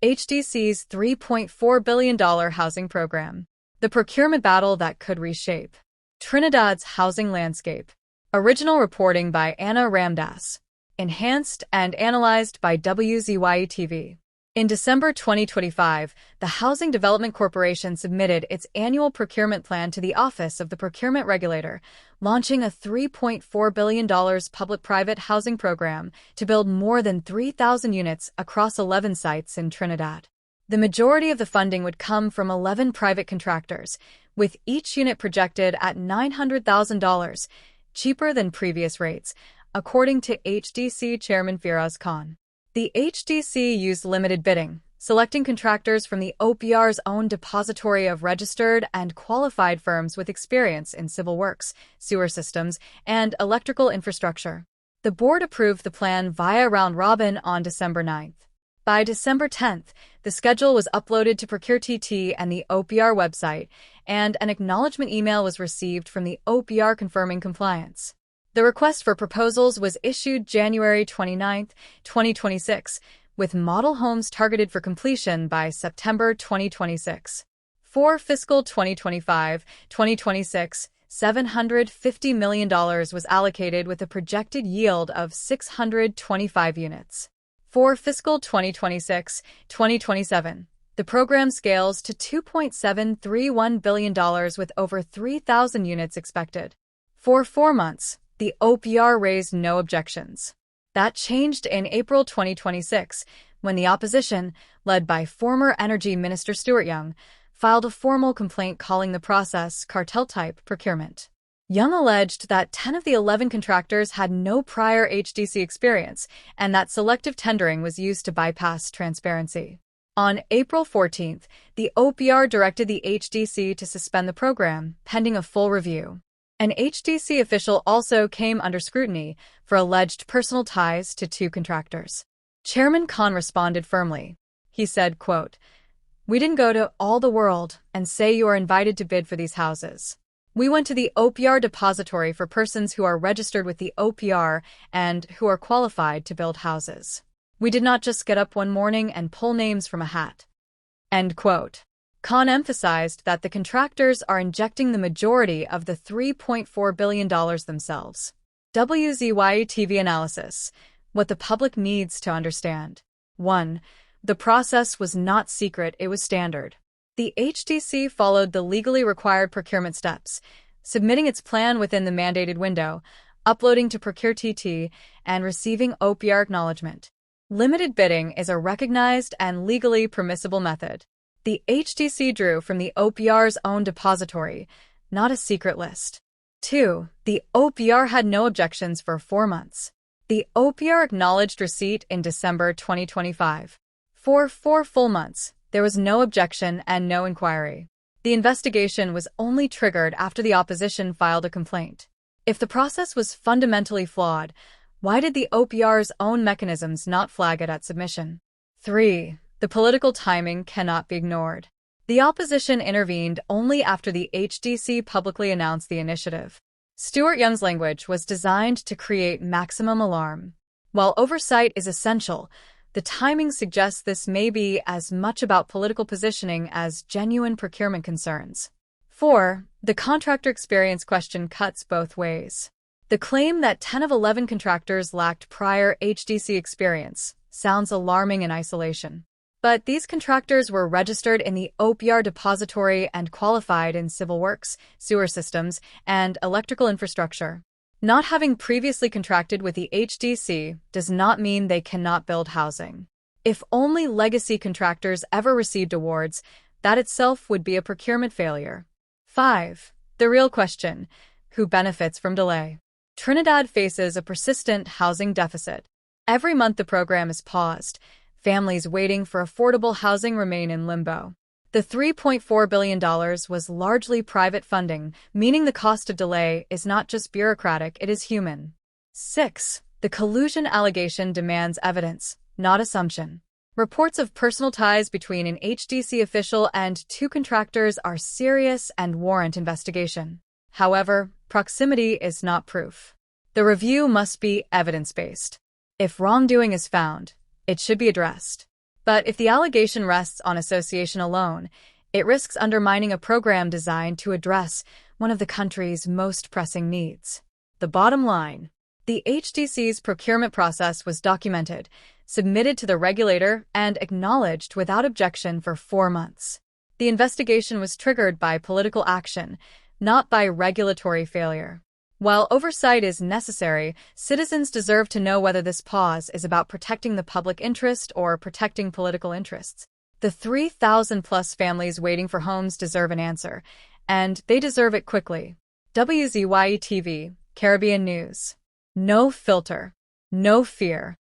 HDC's $3.4 billion housing program. The procurement battle that could reshape Trinidad's housing landscape. Original reporting by Anna Ramdas. Enhanced and analyzed by WZYE-TV. In December 2025, the Housing Development Corporation submitted its annual procurement plan to the Office of the Procurement Regulator, launching a $3.4 billion public-private housing program to build more than 3,000 units across 11 sites in Trinidad. The majority of the funding would come from 11 private contractors, with each unit projected at $900,000, cheaper than previous rates, according to HDC Chairman Firaz Khan. The HDC used limited bidding, selecting contractors from the OPR's own depository of registered and qualified firms with experience in civil works, sewer systems, and electrical infrastructure. The board approved the plan via round robin on December 9th. By December 10th, the schedule was uploaded to ProcureTT and the OPR website, and an acknowledgement email was received from the OPR confirming compliance. The request for proposals was issued January 29, 2026, with model homes targeted for completion by September 2026. For fiscal 2025-2026, $750 million was allocated with a projected yield of 625 units. For fiscal 2026-2027, the program scales to $2.731 billion with over 3,000 units expected. For 4 months, the OPR raised no objections. That changed in April 2026, when the opposition, led by former Energy Minister Stuart Young, filed a formal complaint calling the process cartel-type procurement. Young alleged that 10 of the 11 contractors had no prior HDC experience and that selective tendering was used to bypass transparency. On April 14th, the OPR directed the HDC to suspend the program, pending a full review. An HDC official also came under scrutiny for alleged personal ties to 2 contractors. Chairman Khan responded firmly. He said, quote, "We didn't go to all the world and say you are invited to bid for these houses. We went to the OPR depository for persons who are registered with the OPR and who are qualified to build houses. We did not just get up one morning and pull names from a hat." End quote. Khan emphasized that the contractors are injecting the majority of the $3.4 billion themselves. WZYE-TV analysis. What the public needs to understand. 1. The process was not secret, it was standard. The HDC followed the legally required procurement steps, submitting its plan within the mandated window, uploading to ProcureTT, and receiving OPR acknowledgement. Limited bidding is a recognized and legally permissible method. The HDC drew from the OPR's own depository, not a secret list. 2. The OPR had no objections for 4 months. The OPR acknowledged receipt in December 2025. For 4 full months, there was no objection and no inquiry. The investigation was only triggered after the opposition filed a complaint. If the process was fundamentally flawed, why did the OPR's own mechanisms not flag it at submission? 3. The political timing cannot be ignored. The opposition intervened only after the HDC publicly announced the initiative. Stuart Young's language was designed to create maximum alarm. While oversight is essential, the timing suggests this may be as much about political positioning as genuine procurement concerns. 4. The contractor experience question cuts both ways. The claim that 10 of 11 contractors lacked prior HDC experience sounds alarming in isolation. But these contractors were registered in the OPR depository and qualified in civil works, sewer systems, and electrical infrastructure. Not having previously contracted with the HDC does not mean they cannot build housing. If only legacy contractors ever received awards, that itself would be a procurement failure. 5. The real question: who benefits from delay? Trinidad faces a persistent housing deficit. Every month the program is paused. Families waiting for affordable housing remain in limbo. The $3.4 billion was largely private funding, meaning the cost of delay is not just bureaucratic, it is human. 6. The collusion allegation demands evidence, not assumption. Reports of personal ties between an HDC official and 2 contractors are serious and warrant investigation. However, proximity is not proof. The review must be evidence-based. If wrongdoing is found, it should be addressed. But if the allegation rests on association alone, it risks undermining a program designed to address one of the country's most pressing needs. The bottom line: the HDC's procurement process was documented, submitted to the regulator, and acknowledged without objection for 4 months. The investigation was triggered by political action, not by regulatory failure. While oversight is necessary, citizens deserve to know whether this pause is about protecting the public interest or protecting political interests. The 3,000-plus families waiting for homes deserve an answer, and they deserve it quickly. WZYE TV, Caribbean News. No filter. No fear.